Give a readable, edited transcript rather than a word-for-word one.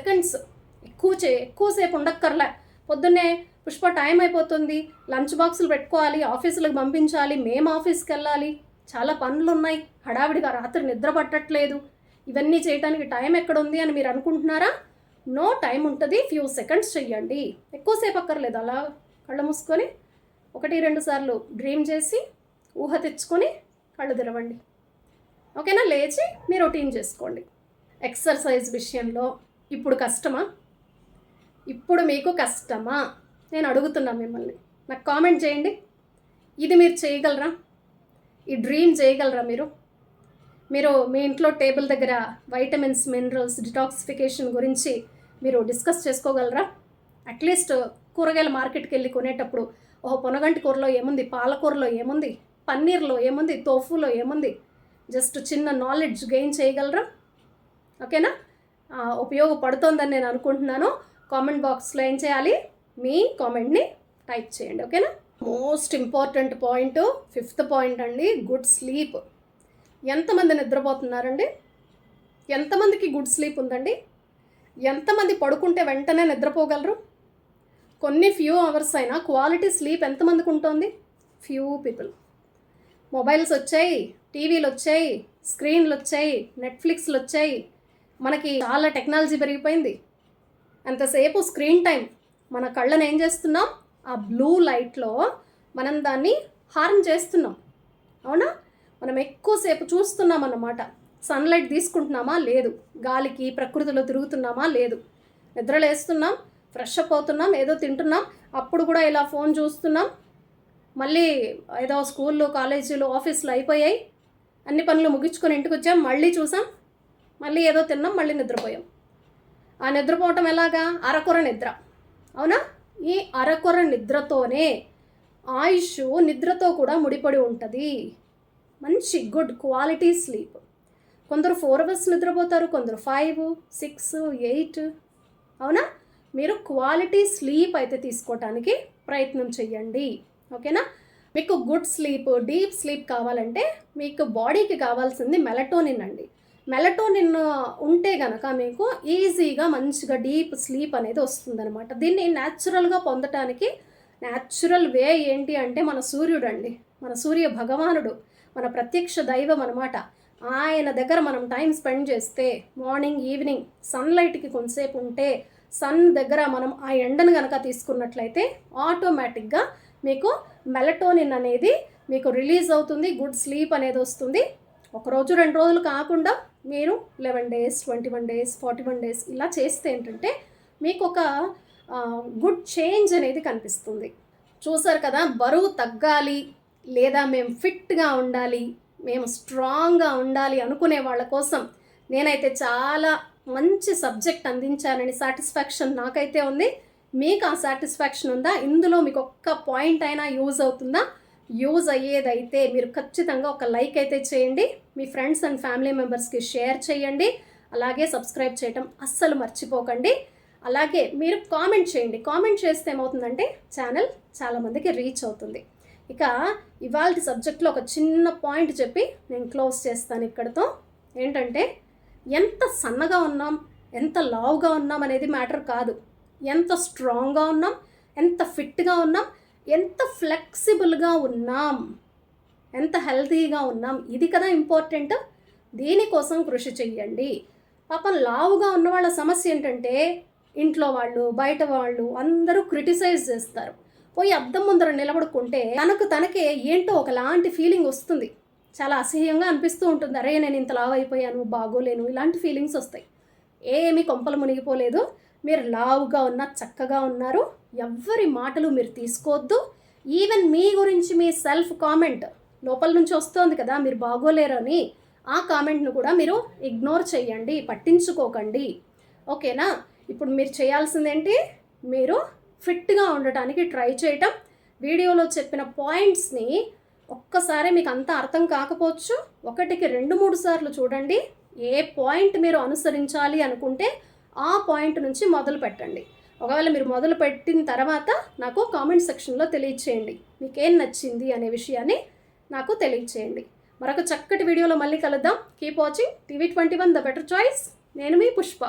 Seconds, ఎక్కువసేపు ఉండక్కర్లే. పొద్దున్నే Pushpa time అయిపోతుంది, లంచ్ బాక్సులు పెట్టుకోవాలి, ఆఫీసులకు పంపించాలి, మేము ఆఫీస్కి వెళ్ళాలి, చాలా పనులు ఉన్నాయి, హడావిడిగా రాత్రి నిద్ర పట్టట్లేదు, ఇవన్నీ చేయడానికి టైం ఎక్కడుంది అని మీరు అనుకుంటున్నారా? నో, టైం ఉంటుంది. ఫ్యూ సెకండ్స్ చెయ్యండి, ఎక్కువసేపు అక్కర్లేదు. అలా కళ్ళు మూసుకొని 1-2 సార్లు డ్రీమ్ చేసి ఊహ తెచ్చుకొని కళ్ళు తెరవండి. ఓకేనా? లేచి మీ రొటీన్ చేసుకోండి. ఎక్సర్సైజ్ విషయంలో ఇప్పుడు కష్టమా? ఇప్పుడు మీకు కష్టమా? నేను అడుగుతున్నా మిమ్మల్ని. నాకు కామెంట్ చేయండి. ఇది మీరు చేయగలరా? ఈ డ్రీమ్ చేయగలరా మీరు మీ ఇంట్లో టేబుల్ దగ్గర వైటమిన్స్, మినరల్స్, డిటాక్సిఫికేషన్ గురించి మీరు డిస్కస్ చేసుకోగలరా? అట్లీస్ట్ కూరగాయల మార్కెట్కి వెళ్ళి కొనేటప్పుడు పొనగంటి కూరలో ఏముంది, పాలకూరలో ఏముంది, పన్నీర్లో ఏముంది, తోఫులో ఏముంది, జస్ట్ చిన్న నాలెడ్జ్ గెయిన్ చేయగలరా? ఓకేనా? ఉపయోగపడుతోందని నేను అనుకుంటున్నాను. కామెంట్ బాక్స్లో ఏం చేయాలి? మీ కామెంట్ని టైప్ చేయండి. ఓకేనా? Most important point, 5th point అండి, గుడ్ స్లీప్. ఎంతమంది నిద్రపోతున్నారండి? ఎంతమందికి గుడ్ స్లీప్ ఉందండి? ఎంతమంది పడుకుంటే వెంటనే నిద్రపోగలరు? కొన్ని ఫ్యూ అవర్స్ అయినా క్వాలిటీ స్లీప్ ఎంతమందికి ఉంటుంది? Few people. మొబైల్స్ వచ్చాయి, టీవీలు వచ్చాయి, స్క్రీన్లు వచ్చాయి, నెట్ఫ్లిక్స్లు వచ్చాయి, మనకి చాలా టెక్నాలజీ పెరిగిపోయింది. అంతసేపు స్క్రీన్ టైం మన కళ్ళను ఏం చేస్తున్నాం? ఆ బ్లూ లైట్లో మనం దాన్ని హార్మ్ చేస్తున్నాం. అవునా? మనం ఎక్కువసేపు చూస్తున్నాం అన్నమాట. సన్లైట్ తీసుకుంటున్నామా? లేదు. గాలికి ప్రకృతిలో తిరుగుతున్నామా? లేదు. నిద్రలేస్తున్నాం, ఫ్రెష్ అప్ అవుతున్నాం, ఏదో తింటున్నాం, అప్పుడు కూడా ఇలా ఫోన్ చూస్తున్నాం. మళ్ళీ ఏదో స్కూల్లో, కాలేజీలు, ఆఫీసులు అయిపోయాయి, అన్ని పనులు ముగించుకొని ఇంటికి వచ్చాం, మళ్ళీ చూసాం, మళ్ళీ ఏదో తిన్నాం, మళ్ళీ నిద్రపోయాం. ఆ నిద్రపోవటం ఎలాగా? అరకొర నిద్ర. అవునా? ఈ అరకొర నిద్రతోనే ఆయుష్ నిద్రతో కూడా ముడిపడి ఉంటుంది. మంచి గుడ్ క్వాలిటీ స్లీప్. కొందరు 4 అవర్స్ నిద్రపోతారు, కొందరు 5, 6, 8. అవునా? మీరు క్వాలిటీ స్లీప్ అయితే తీసుకోవటానికి ప్రయత్నం చెయ్యండి. ఓకేనా? మీకు గుడ్ స్లీప్, డీప్ స్లీప్ కావాలంటే మీకు బాడీకి కావాల్సింది మెలటోనిన్ అండి. మెలటోనిన్ ఉంటే కనుక మీకు ఈజీగా మంచిగా డీప్ స్లీప్ అనేది వస్తుందన్నమాట. దీన్ని న్యాచురల్గా పొందటానికి న్యాచురల్ వే ఏంటి అంటే మన సూర్యుడు అండి, మన సూర్య భగవానుడు, మన ప్రత్యక్ష దైవం అనమాట. ఆయన దగ్గర మనం టైం స్పెండ్ చేస్తే, మార్నింగ్, ఈవినింగ్ సన్లైట్కి కొంతసేపు ఉంటే, సన్ దగ్గర మనం ఆ ఎండను కనుక తీసుకున్నట్లయితే ఆటోమేటిక్గా మీకు మెలటోనిన్ అనేది మీకు రిలీజ్ అవుతుంది, గుడ్ స్లీప్ అనేది వస్తుంది. 1 రోజు 2 రోజులు కాకుండా మీరు 11 డేస్, 21 డేస్, 41 డేస్ ఇలా చేస్తే ఏంటంటే మీకు ఒక గుడ్ చేంజ్ అనేది కనిపిస్తుంది. చూసారు కదా? బరువు తగ్గాలి లేదా మేము ఫిట్గా ఉండాలి, మేము స్ట్రాంగ్గా ఉండాలి అనుకునే వాళ్ళ కోసం నేనైతే చాలా మంచి సబ్జెక్ట్ అందించానని సాటిస్ఫాక్షన్ నాకైతే ఉంది. మీకు ఆ సాటిస్ఫాక్షన్ ఉందా? ఇందులో మీకు ఒక్క పాయింట్ అయినా యూజ్ అవుతుందా? యూజ్ అయ్యేదైతే మీరు ఖచ్చితంగా ఒక లైక్ అయితే చేయండి, మీ ఫ్రెండ్స్ అండ్ ఫ్యామిలీ మెంబర్స్కి షేర్ చేయండి, అలాగే సబ్స్క్రైబ్ చేయటం అస్సలు మర్చిపోకండి. అలాగే మీరు కామెంట్ చేయండి. కామెంట్ చేస్తే ఏమవుతుందంటే ఛానల్ చాలామందికి రీచ్ అవుతుంది. ఇక ఇవాళ సబ్జెక్ట్లో ఒక చిన్న పాయింట్ చెప్పి నేను క్లోజ్ చేస్తాను ఇక్కడితో. ఏంటంటే ఎంత సన్నగా ఉన్నాం, ఎంత లావుగా ఉన్నాం అనేది మ్యాటర్ కాదు. ఎంత స్ట్రాంగ్గా ఉన్నాం, ఎంత ఫిట్గా ఉన్నాం, ఎంత ఫ్లెక్సిబుల్గా ఉన్నాం, ఎంత హెల్తీగా ఉన్నాం, ఇది కదా ఇంపార్టెంట్. దీనికోసం కృషి చెయ్యండి. పాపం లావుగా ఉన్న వాళ్ళ సమస్య ఏంటంటే ఇంట్లో వాళ్ళు, బయట వాళ్ళు అందరూ క్రిటిసైజ్ చేస్తారు. పోయి అద్దం ముందర నిలబడుకుంటే తనకే ఏంటో ఒకలాంటి ఫీలింగ్ వస్తుంది. చాలా అసహ్యంగా అనిపిస్తూ ఉంటుంది. అరే నేను ఇంత లావు అయిపోయాను, బాగోలేను, ఇలాంటి ఫీలింగ్స్ వస్తాయి. ఏమీ కొంపలు మునిగిపోలేదు. మీరు లావుగా ఉన్నా చక్కగా ఉన్నారు. ఎవ్వరి మాటలు మీరు తీసుకోవద్దు. ఈవెన్ మీ గురించి మీ సెల్ఫ్ కామెంట్ లోపల నుంచి వస్తుంది కదా, మీరు బాగోలేరని, ఆ కామెంట్ను కూడా మీరు ఇగ్నోర్ చేయండి, పట్టించుకోకండి. ఓకేనా? ఇప్పుడు మీరు చేయాల్సిందేంటి? మీరు ఫిట్గా ఉండటానికి ట్రై చేయటం. వీడియోలో చెప్పిన పాయింట్స్ని ఒక్కసారి మీకు అంతా అర్థం కాకపోవచ్చు, 1కి 2-3 సార్లు చూడండి. ఏ పాయింట్ మీరు అనుసరించాలి అనుకుంటే ఆ పాయింట్ నుంచి మొదలు పెట్టండి. ఒకవేళ మీరు మొదలు పెట్టిన తర్వాత నాకు కామెంట్ సెక్షన్లో తెలియచేయండి మీకేం నచ్చింది అనే విషయాన్ని నాకు తెలియచేయండి. మరొక చక్కటి వీడియోలో మళ్ళీ కలుద్దాం. Keep watching TV21 the better choice. నేను మీ పుష్ప.